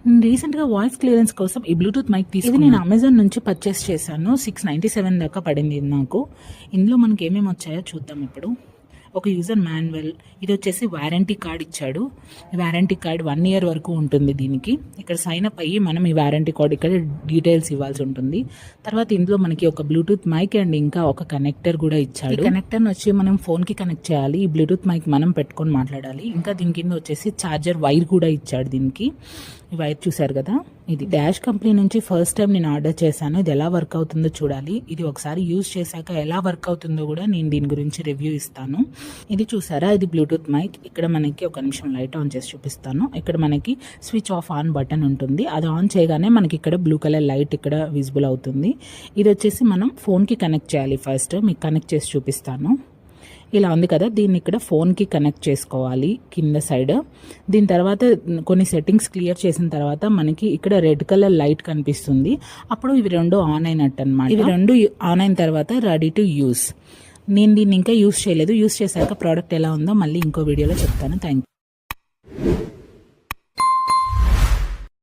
నేను రీసెంట్గా voice clearance కోసం ఈ బ్లూటూత్ మైక్ తీసుకుని నేను అమెజాన్ నుంచి పర్చేస్ చేశాను. 697 దాకా పడింది ఇది నాకు. ఇందులో మనకి ఏమేమి వచ్చాయో చూద్దాం ఇప్పుడు. ఒక యూజర్ మాన్యువల్, ఇది వచ్చేసి వారంటీ కార్డ్ ఇచ్చాడు. వారంటీ కార్డ్ 1 year వరకు ఉంటుంది దీనికి. ఇక్కడ సైన్ అప్ అయ్యి మనం ఈ వారంటీ కార్డ్ ఇక్కడ డీటెయిల్స్ ఇవ్వాల్సి ఉంటుంది. తర్వాత ఇందులో మనకి ఒక బ్లూటూత్ మైక్ అండ్ ఇంకా ఒక కనెక్టర్ కూడా ఇచ్చాడు. కనెక్టర్ని వచ్చి మనం ఫోన్కి కనెక్ట్ చేయాలి. ఈ బ్లూటూత్ మైక్ మనం పెట్టుకొని మాట్లాడాలి. ఇంకా దీని కింద వచ్చేసి ఛార్జర్ వైర్ కూడా ఇచ్చాడు దీనికి. ఈ వైర్ చూసారు కదా, ఇది డాష్ కంపెనీ నుంచి ఫస్ట్ టైం నేను ఆర్డర్ చేశాను. ఇది ఎలా వర్క్ అవుతుందో చూడాలి. ఇది ఒకసారి యూజ్ చేశాక ఎలా వర్క్ అవుతుందో కూడా నేను దీని గురించి రివ్యూ ఇస్తాను. ఇది చూసారా, ఇది బ్లూటూత్ మైక్. ఇక్కడ మనకి ఒక నిమిషం లైట్ ఆన్ చేసి చూపిస్తాను. ఇక్కడ మనకి స్విచ్ ఆఫ్ ఆన్ బటన్ ఉంటుంది. అది ఆన్ చేయగానే మనకి ఇక్కడ బ్లూ కలర్ లైట్ ఇక్కడ విజిబుల్ అవుతుంది. ఇది వచ్చేసి మనం ఫోన్కి కనెక్ట్ చేయాలి. ఫస్ట్ మీకు కనెక్ట్ చేసి చూపిస్తాను. ఇలా ఉంది కదా, దీన్ని ఇక్కడ ఫోన్కి కనెక్ట్ చేసుకోవాలి కింద సైడ్. దీని తర్వాత కొన్ని సెట్టింగ్స్ క్లియర్ చేసిన తర్వాత మనకి ఇక్కడ రెడ్ కలర్ లైట్ కనిపిస్తుంది. అప్పుడు ఇవి రెండు ఆన్ అయినట్టు అనమాట. ఇవి రెండు ఆన్ అయిన తర్వాత రెడీ టు యూస్. నేను దీన్ని ఇంకా యూస్ చేయలేదు. యూస్ చేశాక ప్రోడక్ట్ ఎలా ఉందో మళ్ళీ ఇంకో వీడియోలో చెప్తాను. Thank you.